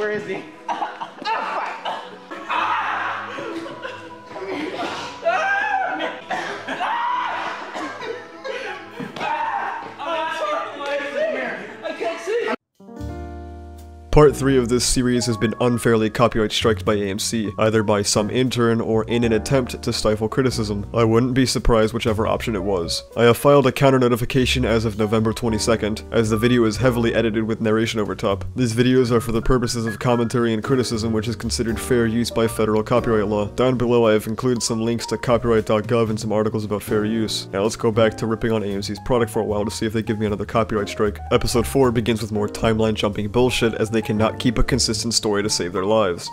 Where is he? Part 3 of this series has been unfairly copyright striked by AMC, either by some intern or in an attempt to stifle criticism. I wouldn't be surprised whichever option it was. I have filed a counter notification as of November 22nd, as the video is heavily edited with narration over top. These videos are for the purposes of commentary and criticism, which is considered fair use by federal copyright law. Down below I have included some links to copyright.gov and some articles about fair use. Now let's go back to ripping on AMC's product for a while to see if they give me another copyright strike. Episode 4 begins with more timeline jumping bullshit as they cannot keep a consistent story to save their lives.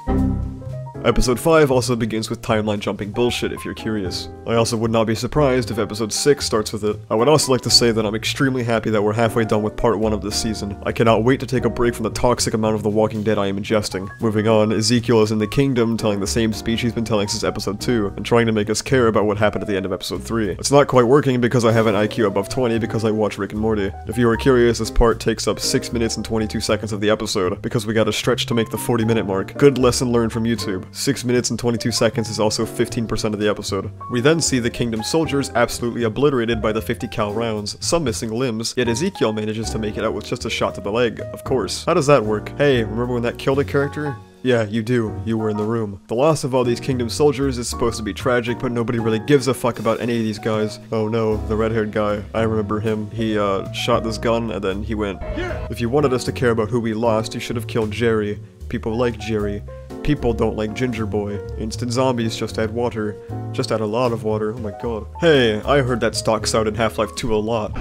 Episode 5 also begins with timeline jumping bullshit if you're curious. I also would not be surprised if episode 6 starts with it. I would also like to say that I'm extremely happy that we're halfway done with part 1 of this season. I cannot wait to take a break from the toxic amount of The Walking Dead I am ingesting. Moving on, Ezekiel is in the kingdom telling the same speech he's been telling since episode 2, and trying to make us care about what happened at the end of episode 3. It's not quite working because I have an IQ above 20 because I watch Rick and Morty. If you are curious, this part takes up 6 minutes and 22 seconds of the episode, because we gotta stretch to make the 40-minute mark. Good lesson learned from YouTube. 6 minutes and 22 seconds is also 15% of the episode. We then see the kingdom soldiers absolutely obliterated by the 50 cal rounds, some missing limbs, yet Ezekiel manages to make it out with just a shot to the leg, of course. How does that work? Hey, remember when that killed a character? Yeah, you do. You were in the room. The loss of all these kingdom soldiers is supposed to be tragic, but nobody really gives a fuck about any of these guys. Oh no, the red-haired guy. I remember him. He, shot this gun, and then he went, yeah. If you wanted us to care about who we lost, you should have killed Jerry. People like Jerry. People don't like Ginger Boy. Instant zombies just add water. Just add a lot of water. Oh my god. Hey, I heard that stock sound in Half-Life 2 a lot.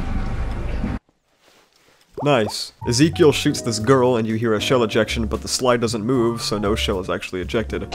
Nice. Ezekiel shoots this girl and you hear a shell ejection, but the slide doesn't move, so no shell is actually ejected.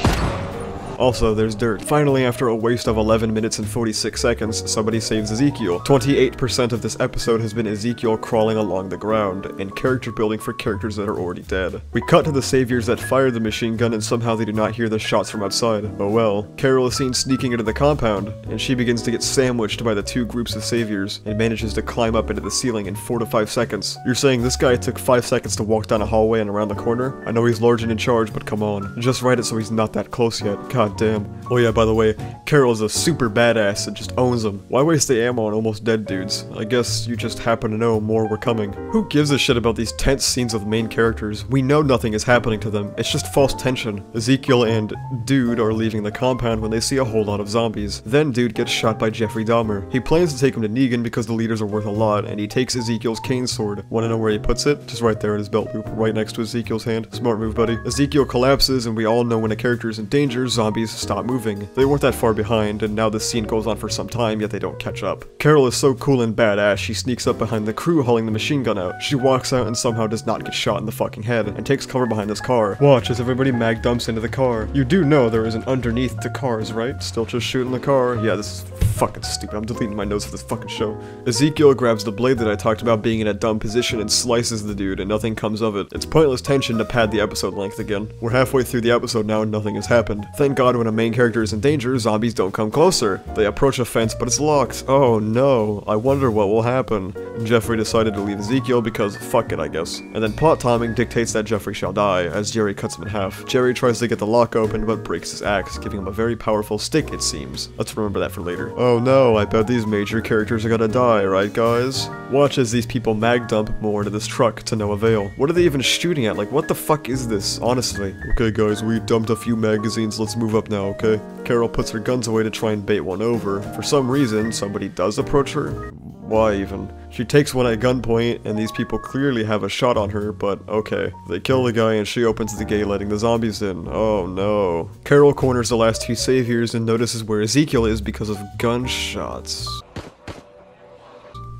Also, there's dirt. Finally, after a waste of 11 minutes and 46 seconds, somebody saves Ezekiel. 28% of this episode has been Ezekiel crawling along the ground, and character building for characters that are already dead. We cut to the saviors that fired the machine gun and somehow they do not hear the shots from outside. Oh well. Carol is seen sneaking into the compound, and she begins to get sandwiched by the two groups of saviors, and manages to climb up into the ceiling in 4 to 5 seconds. You're saying this guy took 5 seconds to walk down a hallway and around the corner? I know he's large and in charge, but come on. Just write it so he's not that close yet. God damn. Oh yeah, by the way, Carol's a super badass and just owns them. Why waste the ammo on almost dead dudes? I guess you just happen to know more were coming. Who gives a shit about these tense scenes with main characters? We know nothing is happening to them. It's just false tension. Ezekiel and Dude are leaving the compound when they see a whole lot of zombies. Then Dude gets shot by Jeffrey Dahmer. He plans to take him to Negan because the leaders are worth a lot, and he takes Ezekiel's cane sword. Wanna know where he puts it? Just right there in his belt loop, right next to Ezekiel's hand. Smart move, buddy. Ezekiel collapses, and we all know when a character is in danger, zombies stop moving. They weren't that far behind, and now this scene goes on for some time, yet they don't catch up. Carol is so cool and badass, she sneaks up behind the crew hauling the machine gun out. She walks out and somehow does not get shot in the fucking head, and takes cover behind this car. Watch as everybody mag dumps into the car. You do know there is an underneath to cars, right? Still just shooting the car? Yeah, this is fucking stupid. I'm deleting my notes for this fucking show. Ezekiel grabs the blade that I talked about being in a dumb position and slices the dude, and nothing comes of it. It's pointless tension to pad the episode length again. We're halfway through the episode now and nothing has happened. Thank God when a main character is in danger, zombies don't come closer. They approach a fence, but it's locked. Oh no, I wonder what will happen. Jeffrey decided to leave Ezekiel because fuck it, I guess. And then plot timing dictates that Jeffrey shall die, as Jerry cuts him in half. Jerry tries to get the lock open, but breaks his axe, giving him a very powerful stick, it seems. Let's remember that for later. Oh no, I bet these major characters are gonna die, right guys? Watch as these people mag dump more into this truck to no avail. What are they even shooting at? Like, what the fuck is this, honestly? Okay guys, we dumped a few magazines, let's move up now, okay? Carol puts her guns away to try and bait one over. For some reason, somebody does approach her. Why even? She takes one at gunpoint, and these people clearly have a shot on her, but okay. They kill the guy and she opens the gate letting the zombies in. Oh no. Carol corners the last two saviors and notices where Ezekiel is because of gunshots.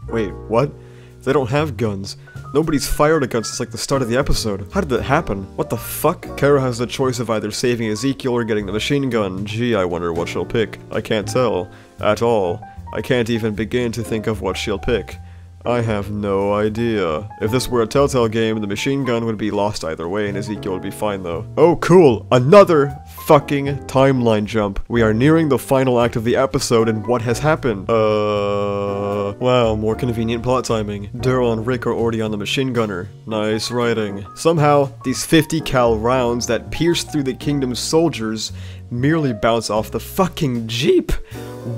Wait, what? They don't have guns. Nobody's fired a gun since like the start of the episode. How did that happen? What the fuck? Carol has the choice of either saving Ezekiel or getting the machine gun. Gee, I wonder what she'll pick. I can't tell. At all. I can't even begin to think of what she'll pick. I have no idea. If this were a Telltale game, the machine gun would be lost either way and Ezekiel would be fine though. Oh cool! Another fucking timeline jump. We are nearing the final act of the episode and what has happened? Shiva. Wow, more convenient plot timing. Daryl and Rick are already on the machine gunner. Nice writing. Somehow, these 50 cal rounds that pierce through the kingdom's soldiers merely bounce off the fucking Jeep.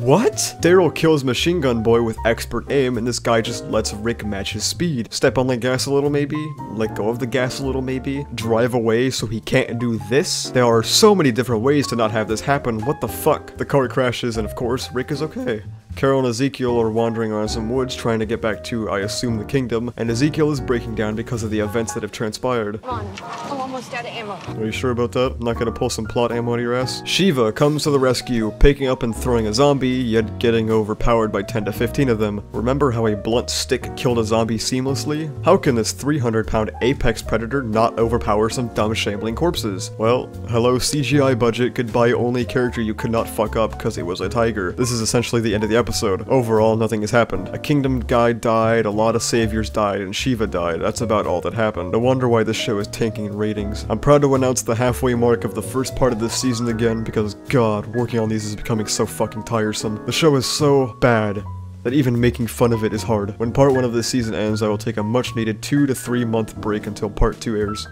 What? Daryl kills Machine Gun Boy with expert aim, and this guy just lets Rick match his speed. Step on the gas a little maybe? Let go of the gas a little maybe? Drive away so he can't do this? There are so many different ways to not have this happen, what the fuck? The car crashes and of course, Rick is okay. Carol and Ezekiel are wandering around some woods trying to get back to, I assume, the kingdom, and Ezekiel is breaking down because of the events that have transpired. Come on, I'm almost out of ammo. Are you sure about that? I'm not gonna pull some plot ammo out of your ass? Shiva comes to the rescue, picking up and throwing a zombie, yet getting overpowered by 10 to 15 of them. Remember how a blunt stick killed a zombie seamlessly? How can this 300-pound apex predator not overpower some dumb shambling corpses? Well, hello CGI budget, could buy only character you could not fuck up because it was a tiger. This is essentially the end of the episode. Overall, nothing has happened. A kingdom guy died, a lot of saviors died, and Shiva died. That's about all that happened. No wonder why this show is tanking in ratings. I'm proud to announce the halfway mark of the first part of this season again, because god, working on these is becoming so fucking tiresome. The show is so bad that even making fun of it is hard. When part 1 of this season ends, I will take a much needed 2 to 3 month break until part 2 airs.